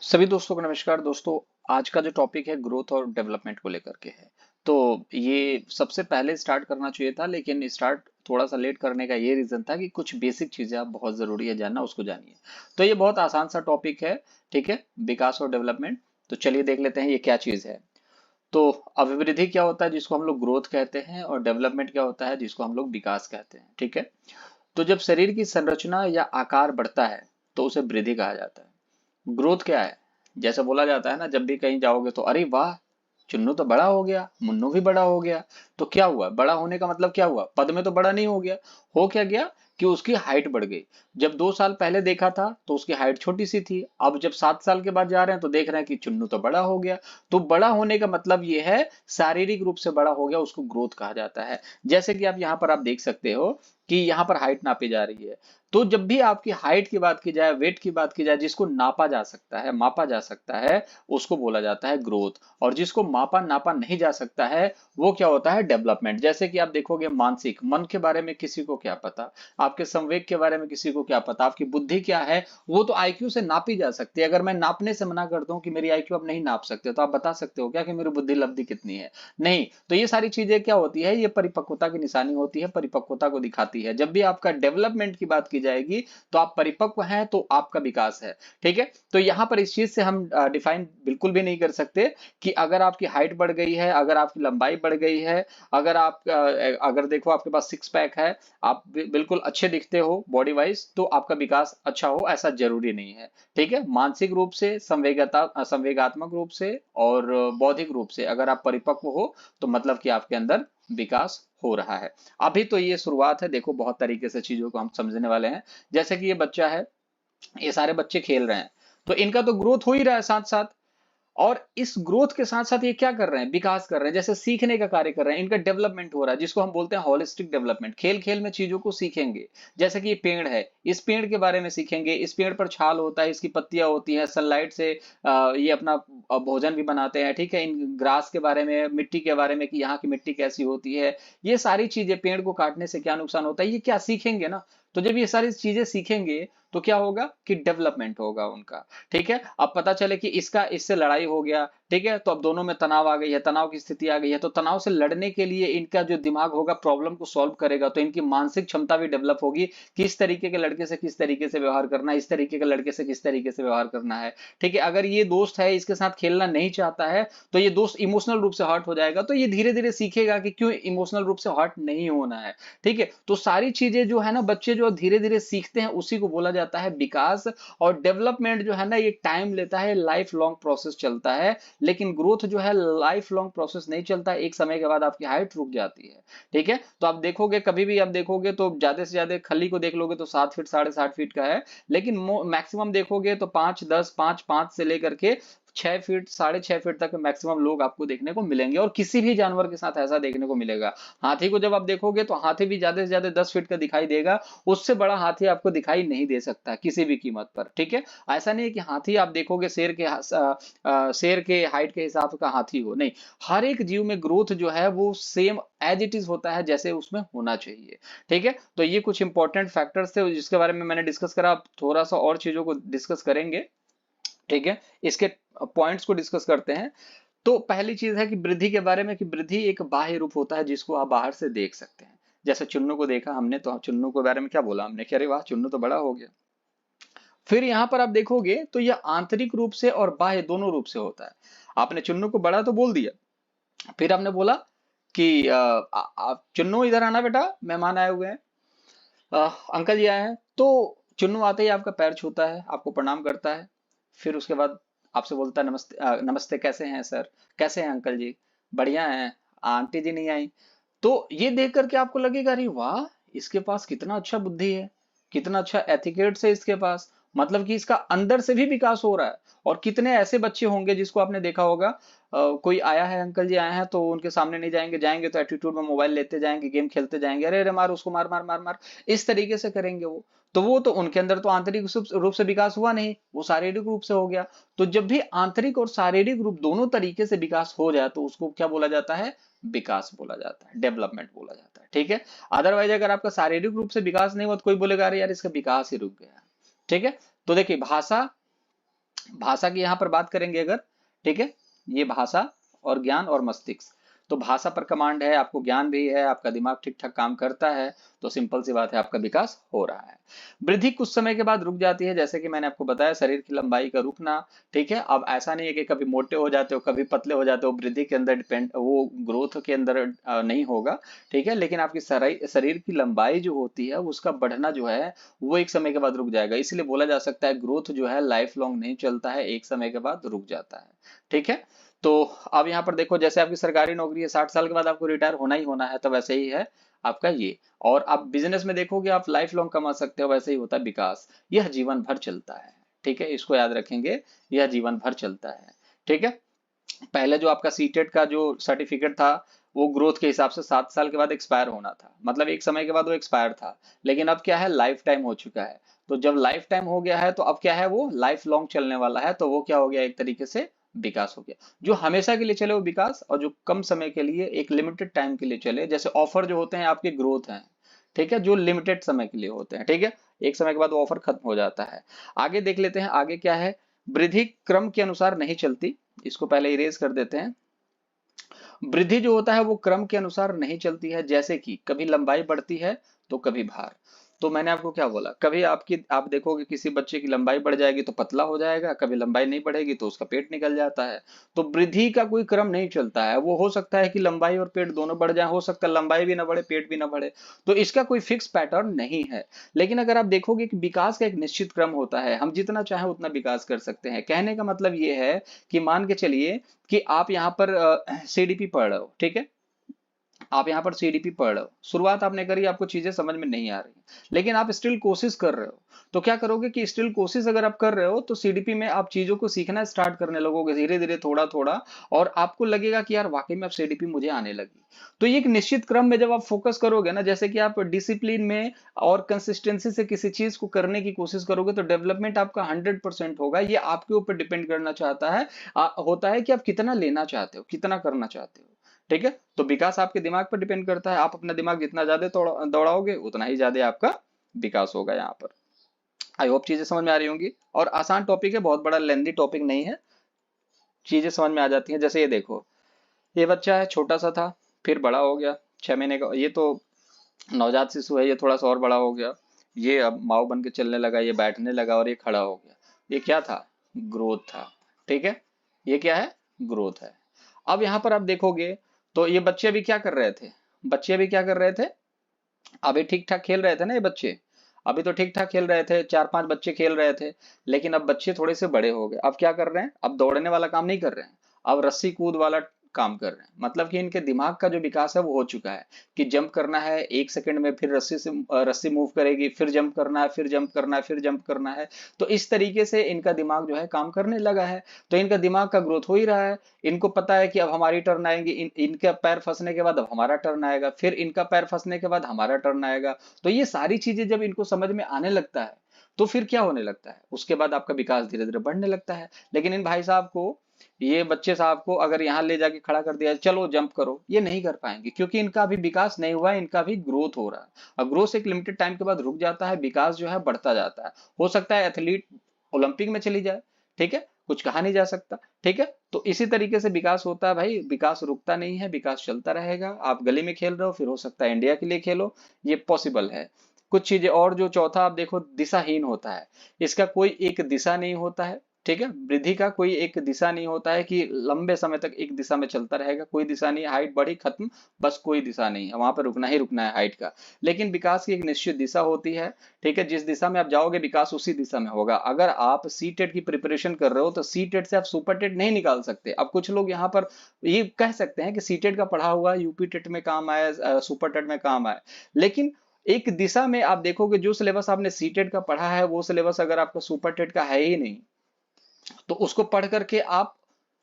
सभी दोस्तों को नमस्कार दोस्तों। आज का जो टॉपिक है ग्रोथ और डेवलपमेंट को लेकर के है। तो ये सबसे पहले स्टार्ट करना चाहिए था, लेकिन स्टार्ट थोड़ा सा लेट करने का ये रीजन था कि कुछ बेसिक चीजें आप बहुत जरूरी है जानना, उसको जानिए। तो ये बहुत आसान सा टॉपिक है, ठीक है, विकास और डेवलपमेंट। तो चलिए देख लेते हैं ये क्या चीज है। तो अभिवृद्धि क्या होता है जिसको हम लोग ग्रोथ कहते हैं, और डेवलपमेंट क्या होता है जिसको हम लोग विकास कहते हैं, ठीक है। तो जब शरीर की संरचना या आकार बढ़ता है तो उसे वृद्धि कहा जाता है। ग्रोथ क्या है? जैसे बोला जाता है ना, जब भी कहीं जाओगे तो अरे वाह, चुन्नू तो बड़ा हो गया, मुन्नू भी बड़ा हो गया। तो क्या हुआ? बड़ा होने का मतलब क्या हुआ? पद में तो बड़ा नहीं हो गया। हो क्या गया कि उसकी हाइट बढ़ गई। जब 2 साल पहले देखा था तो उसकी हाइट छोटी सी थी, अब जब 7 साल के बाद जा रहे हैं तो देख रहे हैं कि चुन्नू तो बड़ा हो गया। तो बड़ा होने का मतलब ये है, शारीरिक रूप से बड़ा हो गया, उसको ग्रोथ कहा जाता है। जैसे कि आप यहाँ पर आप देख सकते हो कि यहाँ पर हाइट नापी जा रही है। तो जब भी आपकी हाइट की बात की जाए, वेट की बात की जाए, जिसको नापा जा सकता है, मापा जा सकता है, उसको बोला जाता है ग्रोथ। और जिसको मापा नापा नहीं जा सकता है, वो क्या होता है? डेवलपमेंट। जैसे कि आप देखोगे, मानसिक मन के बारे में किसी को क्या पता, आपके संवेग के बारे में किसी को क्या पता, आपकी बुद्धि क्या है, वो तो आईक्यू से नापी जा सकती है। अगर मैं नापने से मना करता हूँ कि मेरी आईक्यू आप नहीं नाप सकते, तो आप बता सकते हो क्या कि मेरी बुद्धि लब्धि कितनी है? नहीं। तो ये सारी चीजें क्या होती है? ये परिपक्वता की निशानी होती है, परिपक्वता को दिखाती है। जब भी आपका डेवलपमेंट की बात की जाएगी तो आप परिपक्व हैं, तो आपका विकास है, ठीक है। तो यहाँ पर इस चीज से हम डिफाइन बिल्कुल भी नहीं कर सकते कि अगर आपकी हाइट बढ़ गई है, अगर आपकी लंबाई बढ़ गई है, अगर आप अगर देखो आपके पास सिक्स पैक है, आप बिल्कुल अच्छे दिखते हो बॉडी वाइज, तो आपका विकास अच्छा हो, ऐसा जरूरी नहीं है, ठीक है। मानसिक रूप से, संवेगात्मक रूप से और बौद्धिक रूप से अगर आप परिपक्व हो, तो मतलब कि आपके अंदर विकास हो रहा है। अभी तो ये शुरुआत है, देखो बहुत तरीके से चीजों को हम समझने वाले हैं। जैसे कि ये बच्चा है, ये सारे बच्चे खेल रहे हैं, तो इनका तो ग्रोथ हो ही रहा है साथ साथ। और इस ग्रोथ के साथ साथ ये क्या कर रहे हैं? विकास कर रहे हैं, जैसे सीखने का कार्य कर रहे हैं, इनका डेवलपमेंट हो रहा है, जिसको हम बोलते हैं होलिस्टिक डेवलपमेंट। खेल खेल में चीजों को सीखेंगे। जैसे कि ये पेड़ है, इस पेड़ के बारे में सीखेंगे, इस पेड़ पर छाल होता है, इसकी पत्तियां होती हैं, सनलाइट से ये अपना भोजन भी बनाते हैं, ठीक है। इन ग्रास के बारे में, मिट्टी के बारे में कि यहाँ की मिट्टी कैसी होती है, ये सारी चीजें, पेड़ को काटने से क्या नुकसान होता है, ये क्या सीखेंगे ना। तो जब ये सारी चीजें सीखेंगे तो क्या होगा कि डेवलपमेंट होगा उनका, ठीक है। अब पता चले कि इसका इससे लड़ाई हो गया, ठीक है, तो अब दोनों में तनाव आ गई है, तनाव की स्थिति आ गई है, तो तनाव से लड़ने के लिए इनका जो दिमाग होगा प्रॉब्लम को सॉल्व करेगा, तो इनकी मानसिक क्षमता भी डेवलप होगी। किस तरीके के लड़के से किस तरीके से व्यवहार करना है, इस तरीके के लड़के से किस तरीके से व्यवहार करना है, ठीक है। अगर ये दोस्त है, इसके साथ खेलना नहीं चाहता है, तो ये दोस्त इमोशनल रूप से हर्ट हो जाएगा, तो ये धीरे धीरे सीखेगा कि क्यों इमोशनल रूप से हर्ट नहीं होना है, ठीक है। तो सारी चीजें जो है ना, बच्चे जो धीरे धीरे सीखते हैं, उसी को बोला जाता है विकास। और डेवलपमेंट जो है ना, ये टाइम लेता है, लाइफ लॉन्ग प्रोसेस चलता है। लेकिन ग्रोथ जो है लाइफ लॉन्ग प्रोसेस नहीं चलता, एक समय के बाद आपकी हाइट रुक जाती है, ठीक है। तो आप देखोगे, कभी भी आप देखोगे तो ज्यादा से ज्यादा खली को देख लोगे तो 7 फीट 7.5 फीट का है। लेकिन मैक्सिमम देखोगे तो 5 10 5 5 से लेकर के 6 फीट 6.5 फीट तक मैक्सिमम लोग आपको देखने को मिलेंगे, और किसी भी जानवर के साथ ऐसा देखने को मिलेगा। हाथी को जब आप देखोगे तो हाथी भी ज्यादा से ज्यादा 10 फीट का दिखाई देगा, उससे बड़ा हाथी आपको दिखाई नहीं दे सकता किसी भी कीमत पर, ठीक है। ऐसा नहीं है कि हाथी आप देखोगे शेर के हाइट के हिसाब का हाथी हो, नहीं। हर एक जीव में ग्रोथ जो है वो सेम एज इट इज होता है, जैसे उसमें होना चाहिए, ठीक है। तो ये कुछ इंपॉर्टेंट फैक्टर्स थे जिसके बारे में मैंने डिस्कस करा। अब थोड़ा सा और चीजों को डिस्कस करेंगे, ठीक है। इसके पॉइंट्स को डिस्कस करते हैं। तो पहली चीज है कि वृद्धि के बारे में, कि वृद्धि एक बाह्य रूप होता है जिसको आप बाहर से देख सकते हैं। जैसे चुन्नू को देखा हमने, तो चुन्नू के बारे में क्या बोला हमने कि अरे वाह, चुन्नू तो बड़ा हो गया। फिर यहां पर आप देखोगे तो यह आंतरिक रूप से और बाह्य दोनों रूप से होता है। आपने चुन्नू को बड़ा तो बोल दिया, फिर आपने बोला कि चुन्नू इधर आना बेटा, मेहमान आए हुए हैं, अ, अंकल जी आए हैं। तो चुन्नू आते ही आपका पैर छूता है, आपको प्रणाम करता है। फिर उसके बाद आपसे बोलता है नमस्ते, नमस्ते, कैसे हैं सर, कैसे हैं अंकल जी, बढ़िया हैं, आंटी जी नहीं आई। तो ये देख करके आपको लगेगा अरे वाह, इसके पास कितना अच्छा बुद्धि है, कितना अच्छा एथिकेट्स है इसके पास, मतलब कि इसका अंदर से भी विकास हो रहा है। और कितने ऐसे बच्चे होंगे जिसको आपने देखा होगा, कोई आया है, अंकल जी आए हैं, तो उनके सामने नहीं जाएंगे, जाएंगे तो एटीट्यूड में मोबाइल लेते जाएंगे, गेम खेलते जाएंगे, अरे अरे मार उसको, मार मार मार मार, इस तरीके से करेंगे वो। तो वो तो उनके अंदर तो आंतरिक रूप से विकास हुआ नहीं, वो शारीरिक रूप से हो गया। तो जब भी आंतरिक और शारीरिक रूप दोनों तरीके से विकास हो जाए, तो उसको क्या बोला जाता है? विकास बोला जाता है, डेवलपमेंट बोला जाता है, ठीक है। अदरवाइज अगर आपका शारीरिक रूप से विकास नहीं हुआ तो कोई बोलेगा अरे यार, इसका विकास ही रुक गया, ठीक है। तो देखिए, भाषा भाषा की यहाँ पर बात करेंगे अगर, ठीक है, ये भाषा और ज्ञान और मस्तिष्क। तो भाषा पर कमांड है, आपको ज्ञान भी है, आपका दिमाग ठीक ठाक काम करता है, तो सिंपल सी बात है, आपका विकास हो रहा है। वृद्धि कुछ समय के बाद रुक जाती है, जैसे कि मैंने आपको बताया, शरीर की लंबाई का रुकना। ठीक है, अब ऐसा नहीं है कि कभी मोटे हो जाते हो कभी पतले हो जाते हो, वृद्धि के अंदर डिपेंड, वो ग्रोथ के अंदर नहीं होगा। ठीक है, लेकिन आपकी शरीर की लंबाई जो होती है उसका बढ़ना जो है वो एक समय के बाद रुक जाएगा। इसलिए बोला जा सकता है ग्रोथ जो है लाइफ लॉन्ग नहीं चलता है, एक समय के बाद रुक जाता है। ठीक है, तो अब यहाँ पर देखो, जैसे आपकी सरकारी नौकरी है, 60 साल के बाद आपको रिटायर होना ही होना है, तो वैसे ही है आपका ये। और आप बिजनेस में देखोगे आप लाइफ लॉन्ग कमा सकते हो, वैसे ही होता है विकास, यह जीवन भर चलता है। ठीक है, इसको याद रखेंगे, यह जीवन भर चलता है। ठीक है, पहले जो आपका सीटेट का जो सर्टिफिकेट था वो ग्रोथ के हिसाब से 7 साल के बाद एक्सपायर होना था, मतलब एक समय के बाद वो एक्सपायर था। लेकिन अब क्या है, लाइफ टाइम हो चुका है। तो जब लाइफ टाइम हो गया है तो अब क्या है, वो लाइफ लॉन्ग चलने वाला है, तो वो क्या हो गया, एक तरीके से विकास हो गया। जो हमेशा के लिए चले वो विकास, और जो कम समय के लिए एक लिमिटेड टाइम के लिए चले, जैसे ऑफर जो होते हैं आपके ग्रोथ हैं। ठीक है, जो लिमिटेड समय के लिए होते हैं। ठीक है, एक समय के बाद वो ऑफर खत्म हो जाता है। आगे देख लेते हैं, आगे क्या है, वृद्धि क्रम के अनुसार नहीं चलती। इसको पहले इरेज कर देते हैं। वृद्धि जो होता है वो क्रम के अनुसार नहीं चलती है, जैसे कि कभी लंबाई बढ़ती है तो कभी भार। तो मैंने आपको क्या बोला, कभी आप देखोगे किसी बच्चे की लंबाई बढ़ जाएगी तो पतला हो जाएगा, कभी लंबाई नहीं बढ़ेगी तो उसका पेट निकल जाता है। तो वृद्धि का कोई क्रम नहीं चलता है, वो हो सकता है कि लंबाई और पेट दोनों बढ़ जाए, हो सकता है लंबाई भी ना बढ़े पेट भी ना बढ़े। तो इसका कोई फिक्स पैटर्न नहीं है। लेकिन अगर आप देखोगे कि विकास का एक निश्चित क्रम होता है, हम जितना चाहें उतना विकास कर सकते हैं। कहने का मतलब ये है कि मान के चलिए कि आप यहाँ पर सीडीपी पढ़ रहे हो। ठीक है, आप यहाँ पर सीडीपी पढ़ रहे हो, शुरुआत आपने करी, आपको चीजें समझ में नहीं आ रही, लेकिन आप स्टिल कोशिश कर रहे हो। तो क्या करोगे कि स्टिल कोशिश अगर आप कर रहे हो तो सीडीपी में आप चीजों को सीखना स्टार्ट करने लगोगे, धीरे धीरे थोड़ा थोड़ा, और आपको लगेगा कि यार वाकई में अब सीडीपी मुझे आने लगी। तो ये एक निश्चित क्रम में जब आप फोकस करोगे ना, जैसे कि आप डिसिप्लिन में और कंसिस्टेंसी से किसी चीज को करने की कोशिश करोगे, तो डेवलपमेंट आपका 100% होगा। ये आपके ऊपर डिपेंड करना चाहता है, होता है कि आप कितना लेना चाहते हो, कितना करना चाहते हो। ठीक है, तो विकास आपके दिमाग पर डिपेंड करता है, आप अपना दिमाग जितना ज्यादा दौड़ाओगे उतना ही ज्यादा आपका विकास होगा यहाँ पर। आई होप चीजें समझ में आ रही होंगी, और आसान टॉपिक है, बहुत बड़ा लेंदी टॉपिक नहीं है, चीजें समझ में आ जाती हैं। जैसे ये देखो, ये बच्चा है, छोटा सा था, फिर बड़ा हो गया, 6 महीने का, ये तो नवजात शिशु है, ये थोड़ा सा और बड़ा हो गया, ये अब माओ बन के चलने लगा, ये बैठने लगा और ये खड़ा हो गया। ये क्या था, ग्रोथ था। ठीक है, ये क्या है, ग्रोथ है। अब यहाँ पर आप देखोगे तो ये बच्चे अभी क्या कर रहे थे, बच्चे अभी क्या कर रहे थे, अभी ठीक ठाक खेल रहे थे ना ये बच्चे, अभी तो ठीक ठाक खेल रहे थे, 4-5 बच्चे खेल रहे थे। लेकिन अब बच्चे थोड़े से बड़े हो गए, अब क्या कर रहे हैं, अब दौड़ने वाला काम नहीं कर रहे हैं, अब रस्सी कूद वाला काम कर रहे हैं। मतलब कि इनके दिमाग का जो विकास है वो हो चुका है, कि जंप करना है 1 सेकंड में, फिर रस्सी मूव करेगी, फिर जंप करना है, फिर जंप करना है, फिर जंप करना है। तो इस तरीके से इनका दिमाग जो है काम करने लगा है। तो इनका दिमाग का ग्रोथ हो ही रहा है। इनको पता है कि अब हमारी टर्न आएगी, इनका पैर फंसने के बाद अब हमारा टर्न आएगा, फिर इनका पैर फंसने के बाद हमारा टर्न आएगा। तो ये सारी चीजें जब इनको समझ में आने लगता है तो फिर क्या होने लगता है, उसके बाद आपका विकास धीरे धीरे बढ़ने लगता है। लेकिन इन भाई साहब को, ये बच्चे साहब को अगर यहाँ ले जाके खड़ा कर दिया चलो जंप करो, ये नहीं कर पाएंगे, क्योंकि इनका अभी विकास नहीं हुआ है, इनका अभी ग्रोथ हो रहा है। और ग्रोथ एक लिमिटेड टाइम के बाद रुक जाता है, विकास जो है बढ़ता जाता है। हो सकता है एथलीट ओलंपिक में चली जाए, ठीक है, कुछ कहा नहीं जा सकता। ठीक है, तो इसी तरीके से विकास होता है भाई, विकास रुकता नहीं है, विकास चलता रहेगा। आप गली में खेल रहे हो, फिर हो सकता है इंडिया के लिए खेलो, ये पॉसिबल है। कुछ चीजें और, जो चौथा आप देखो, दिशाहीन होता है, इसका कोई एक दिशा नहीं होता है। ठीक है, वृद्धि का कोई एक दिशा नहीं होता है कि लंबे समय तक एक दिशा में चलता रहेगा, कोई दिशा नहीं, हाइट बढ़ी खत्म, बस कोई दिशा नहीं है, वहां पर रुकना ही रुकना है हाइट का। लेकिन विकास की एक निश्चित दिशा होती है। ठीक है, जिस दिशा में आप जाओगे विकास उसी दिशा में होगा। अगर आप सी टेट की प्रिपरेशन कर रहे हो तो सी टेट से आप सुपर टेट नहीं निकाल सकते। अब कुछ लोग यहाँ पर ये कह सकते हैं कि सी टेट का पढ़ा हुआ यूपी टेट में काम आए, सुपर टेट में काम आए, लेकिन एक दिशा में आप देखोगे, जो सिलेबस आपने सी टेट का पढ़ा है वो सिलेबस अगर आपका सुपर टेट का है ही नहीं, तो उसको पढ़ करके आप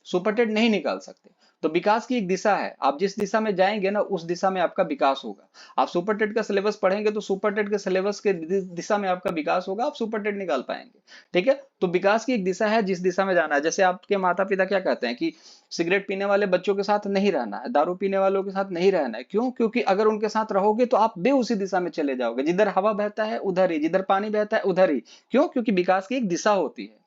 सुपर टेट नहीं निकाल सकते। तो विकास की एक दिशा है, आप जिस दिशा में जाएंगे ना उस दिशा में आपका विकास होगा। आप सुपर टेट का सिलेबस पढ़ेंगे तो सुपर टेट के सिलेबस के दिशा में आपका विकास होगा, आप सुपर टेट निकाल पाएंगे। ठीक है, तो विकास की एक दिशा है जिस दिशा में जाना है। जैसे आपके माता पिता क्या कहते हैं कि सिगरेट पीने वाले बच्चों के साथ नहीं रहना है, दारू पीने वालों के साथ नहीं रहना है। क्यों? क्योंकि अगर उनके साथ रहोगे तो आप भी उसी दिशा में चले जाओगे, जिधर हवा बहता है उधर ही, जिधर पानी बहता है उधर ही। क्यों? क्योंकि विकास की एक दिशा होती है।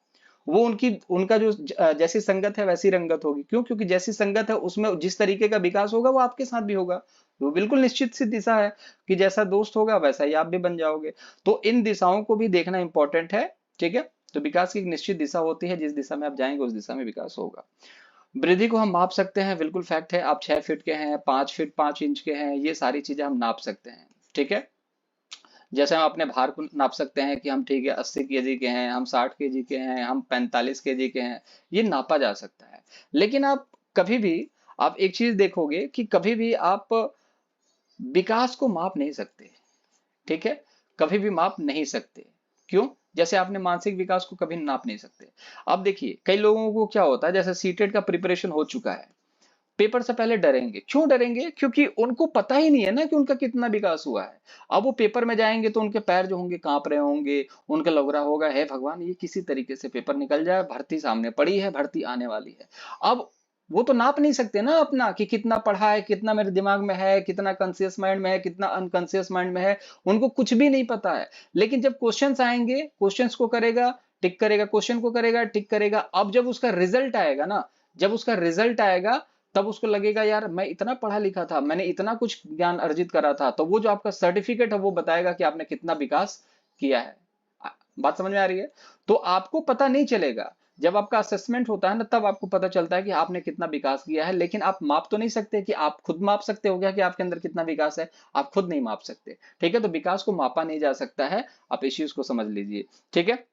वो उनकी उनका जो जैसी संगत है वैसी रंगत होगी। क्यों? क्योंकि जैसी संगत है उसमें जिस तरीके का विकास होगा वो आपके साथ भी होगा। वो बिल्कुल निश्चित सी दिशा है कि जैसा दोस्त होगा वैसा ही आप भी बन जाओगे। तो इन दिशाओं को भी देखना इंपॉर्टेंट है। ठीक है, तो विकास की एक निश्चित दिशा होती है, जिस दिशा में आप जाएंगे उस दिशा में विकास होगा। वृद्धि को हम माप सकते हैं, बिल्कुल फैक्ट है। आप 6 फीट के हैं, 5 फीट 5 इंच के हैं, ये सारी चीजें हम नाप सकते हैं। ठीक है, जैसे हम अपने भार को नाप सकते हैं कि हम ठीक है 80 kg के हैं, हम 60 kg के हैं, हम 45 kg के हैं, ये नापा जा सकता है। लेकिन आप कभी भी आप एक चीज देखोगे कि कभी भी आप विकास को माप नहीं सकते। ठीक है, कभी भी माप नहीं सकते। क्यों? जैसे आपने मानसिक विकास को कभी नाप नहीं सकते। अब देखिए कई लोगों को क्या होता है, जैसे सीटेट का प्रिपरेशन हो चुका है, पेपर से पहले डरेंगे। क्यों डरेंगे? क्योंकि उनको पता ही नहीं है ना कि उनका कितना विकास हुआ है। अब वो पेपर में जाएंगे तो उनके पैर जो होंगे कांप रहे होंगे, उनका लग रहा होगा हे भगवान ये किसी तरीके से पेपर निकल जाए, भर्ती सामने पड़ी है, भर्ती आने वाली है। अब वो तो नाप नहीं सकते ना अपना कि कितना पढ़ा है, कितना मेरे दिमाग में है, कितना कॉन्शियस माइंड में है, कितना अनकॉन्शियस माइंड में है। उनको कुछ भी नहीं पता है। लेकिन जब क्वेश्चंस आएंगे, क्वेश्चंस को करेगा, टिक करेगा, क्वेश्चन को करेगा, टिक करेगा। अब जब उसका रिजल्ट आएगा ना, जब उसका रिजल्ट आएगा तब उसको लगेगा यार मैं इतना पढ़ा लिखा था, मैंने इतना कुछ ज्ञान अर्जित करा था। तो वो जो आपका सर्टिफिकेट है वो बताएगा कि आपने कितना विकास किया है। बात समझ में आ रही है? तो आपको पता नहीं चलेगा। जब आपका असेसमेंट होता है ना तब आपको पता चलता है कि आपने कितना विकास किया है। लेकिन आप माप तो नहीं सकते। कि आप खुद माप सकते हो क्या कि आपके अंदर कितना विकास है? आप खुद नहीं माप सकते। ठीक है, तो विकास को मापा नहीं जा सकता है। आप इस चीज को समझ लीजिए। ठीक है,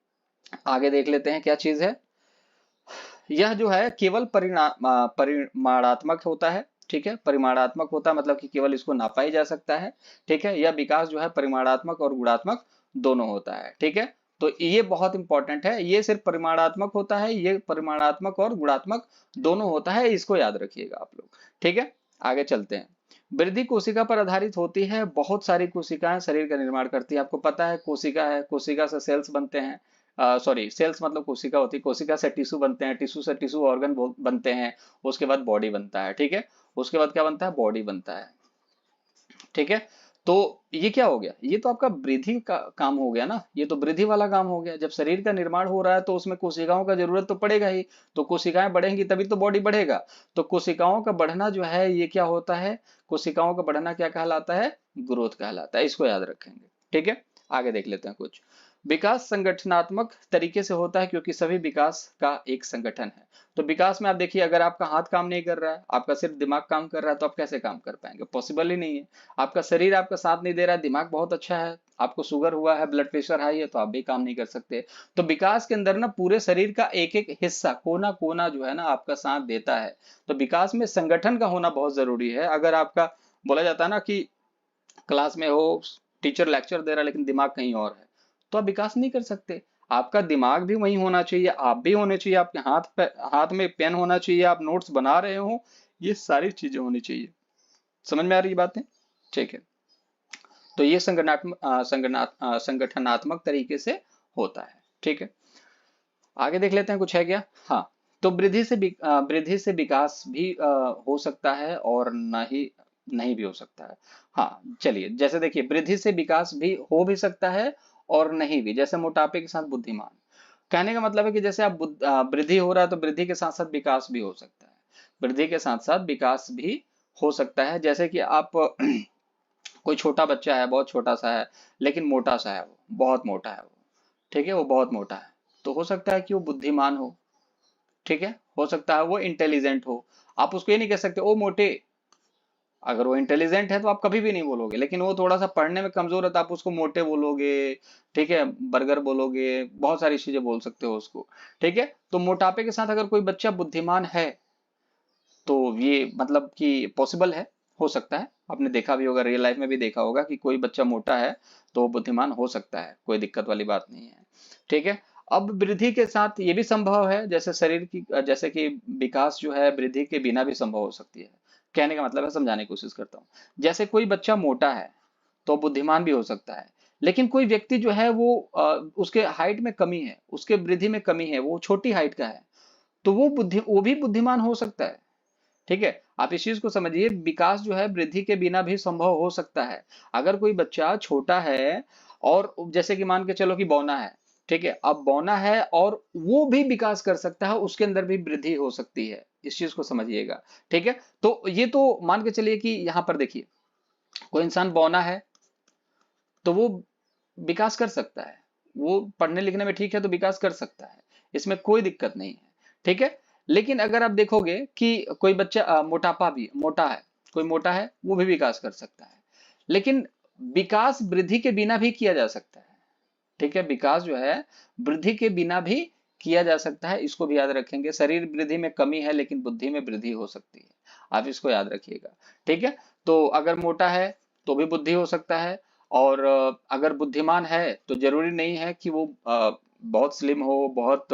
आगे देख लेते हैं क्या चीज है। यह जो है केवल परिमाणात्मक होता है। ठीक है, परिमाणात्मक होता है मतलब कि केवल इसको नापा ही जा सकता है। ठीक है, यह विकास जो है परिमाणात्मक और गुणात्मक दोनों होता है। ठीक है, तो ये बहुत इंपॉर्टेंट है। ये सिर्फ परिमाणात्मक होता है, ये परिमाणात्मक और गुणात्मक दोनों होता है, इसको याद रखिएगा आप लोग। ठीक है, आगे चलते हैं। वृद्धि कोशिका पर आधारित होती है। बहुत सारी कोशिकाएं शरीर का निर्माण करती है। आपको पता है कोशिका है, कोशिका से सेल्स बनते हैं। सॉरी, सेल्स मतलब कोशिका होती है, कोशिका से टिश्यू बनते हैं, टिश्यू से टिश्यू ऑर्गन बनते हैं। उसके बाद बॉडी बनता है। ठीक है, उसके बाद क्या बनता है? बॉडी बनता है। ठीक है, तो ये क्या हो गया? ये तो आपका वृद्धि का काम हो गया ना, ये तो वृद्धि वाला काम हो गया। जब शरीर का निर्माण हो रहा है तो उसमें कोशिकाओं का जरूरत तो पड़ेगा ही। तो कोशिकाएं बढ़ेंगी तभी तो बॉडी बढ़ेगा। तो कोशिकाओं का बढ़ना जो है ये क्या होता है? कोशिकाओं का बढ़ना क्या कहलाता है? ग्रोथ कहलाता है। इसको याद रखेंगे। ठीक है, आगे देख लेते हैं कुछ। विकास संगठनात्मक तरीके से होता है क्योंकि सभी विकास का एक संगठन है। तो विकास में आप देखिए, अगर आपका हाथ काम नहीं कर रहा है, आपका सिर्फ दिमाग काम कर रहा है, तो आप कैसे काम कर पाएंगे? पॉसिबल ही नहीं है। आपका शरीर आपका साथ नहीं दे रहा है, दिमाग बहुत अच्छा है, आपको शुगर हुआ है, ब्लड प्रेशर हाई है, तो आप भी काम नहीं कर सकते। तो विकास के अंदर ना पूरे शरीर का एक एक हिस्सा, कोना कोना जो है ना आपका साथ देता है। तो विकास में संगठन का होना बहुत जरूरी है। अगर आपका बोला जाता है ना कि क्लास में हो, टीचर लेक्चर दे रहा है लेकिन दिमाग कहीं और है, तो आप विकास नहीं कर सकते। आपका दिमाग भी वहीं होना चाहिए, आप भी होने चाहिए, आपके हाथ में पेन होना चाहिए, आप नोट्स बना रहे हो, ये सारी चीजें होनी चाहिए। समझ में आ रही बातें? ठीक है, तो ये संगठनात्मक तरीके से होता है। ठीक है, आगे देख लेते हैं कुछ है क्या। हाँ, तो वृद्धि से विकास भी हो सकता है और नहीं नहीं भी हो सकता है। हाँ चलिए, जैसे देखिए वृद्धि से विकास भी हो भी सकता है और नहीं भी। जैसे मोटापे के साथ बुद्धिमान, कहने का मतलब है कि जैसे आप वृद्धि हो रहा है तो वृद्धि के साथ साथ विकास भी हो सकता है। वृद्धि के साथ साथ विकास भी हो सकता है। जैसे कि आप कोई छोटा बच्चा है, बहुत छोटा सा है लेकिन मोटा सा है, वो बहुत मोटा है वो। ठीक है, वो बहुत मोटा है, तो हो सकता है कि वो बुद्धिमान हो। ठीक है, हो सकता है वो इंटेलिजेंट हो। आप उसको ये नहीं कह सकते ओ मोटे। अगर वो इंटेलिजेंट है तो आप कभी भी नहीं बोलोगे, लेकिन वो थोड़ा सा पढ़ने में कमजोर है तो आप उसको मोटे बोलोगे। ठीक है, बर्गर बोलोगे, बहुत सारी चीजें बोल सकते हो उसको। ठीक है, तो मोटापे के साथ अगर कोई बच्चा बुद्धिमान है तो ये मतलब कि पॉसिबल है, हो सकता है। आपने देखा भी होगा, रियल लाइफ में भी देखा होगा कि कोई बच्चा मोटा है तो वो बुद्धिमान हो सकता है, कोई दिक्कत वाली बात नहीं है। ठीक है, अब वृद्धि के साथ ये भी संभव है, जैसे शरीर की जैसे कि विकास जो है वृद्धि के बिना भी संभव हो सकती है। कहने का मतलब है, समझाने की कोशिश करता हूँ। जैसे कोई बच्चा मोटा है तो बुद्धिमान भी हो सकता है। लेकिन कोई व्यक्ति जो है वो उसके हाइट में कमी है, उसके वृद्धि में कमी है, वो छोटी हाइट का है, तो वो भी बुद्धिमान हो सकता है। ठीक है, आप इस चीज को समझिए, विकास जो है वृद्धि के बिना भी संभव हो सकता है। अगर कोई बच्चा छोटा है और जैसे कि मान के चलो कि बौना है, ठीक है, अब बौना है और वो भी विकास कर सकता है, उसके अंदर भी वृद्धि हो सकती है, इस चीज को समझिएगा। ठीक है, तो ये तो मान के चलिए कि यहाँ पर देखिए कोई इंसान बौना है तो वो विकास कर सकता है, वो पढ़ने लिखने में ठीक है तो विकास कर सकता है, इसमें कोई दिक्कत नहीं है। ठीक है, लेकिन अगर आप देखोगे कि कोई बच्चा मोटापा भी मोटा है, कोई मोटा है वो भी विकास कर सकता है, लेकिन विकास वृद्धि के बिना भी किया जा सकता है। ठीक है, विकास जो है वृद्धि के बिना भी किया जा सकता है, इसको भी याद रखेंगे। शरीर वृद्धि में कमी है लेकिन बुद्धि में वृद्धि हो सकती है, आप इसको याद रखिएगा। ठीक है, तो अगर मोटा है तो भी बुद्धि हो सकता है, और अगर बुद्धिमान है तो जरूरी नहीं है कि वो बहुत स्लिम हो, बहुत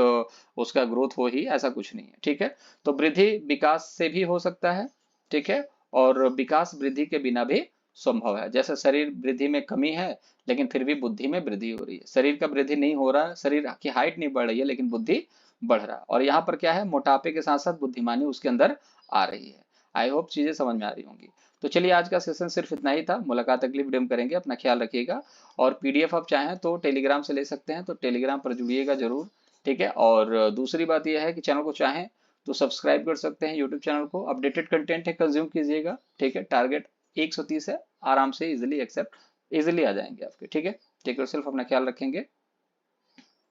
उसका ग्रोथ हो ही, ऐसा कुछ नहीं है। ठीक है, तो वृद्धि विकास से भी हो सकता है। ठीक है, और विकास वृद्धि के बिना भी संभव है। जैसे शरीर वृद्धि में कमी है लेकिन फिर भी बुद्धि में वृद्धि हो रही है, शरीर का वृद्धि नहीं हो रहा, शरीर की हाइट नहीं बढ़ रही है लेकिन बुद्धि बढ़ रहा है, और यहाँ पर क्या है, मोटापे के साथ साथ बुद्धिमानी उसके अंदर आ रही है। आई होप चीजें समझ में आ रही होंगी। तो चलिए आज का सेशन सिर्फ इतना ही था, मुलाकात अगली वीडियो में करेंगे, अपना ख्याल रखिएगा। और पीडीएफ आप चाहें तो टेलीग्राम से ले सकते हैं, तो टेलीग्राम पर जुड़िएगा जरूर। ठीक है, और दूसरी बात यह है कि चैनल को चाहें तो सब्सक्राइब कर सकते हैं, यूट्यूब चैनल को अपडेटेड कंटेंट है कंज्यूम कीजिएगा। ठीक है, टारगेट 130 है, आराम से इजिली एक्सेप्ट इजिली आ जाएंगे आपके। ठीक है, टेक योरसेल्फ, अपना ख्याल रखेंगे।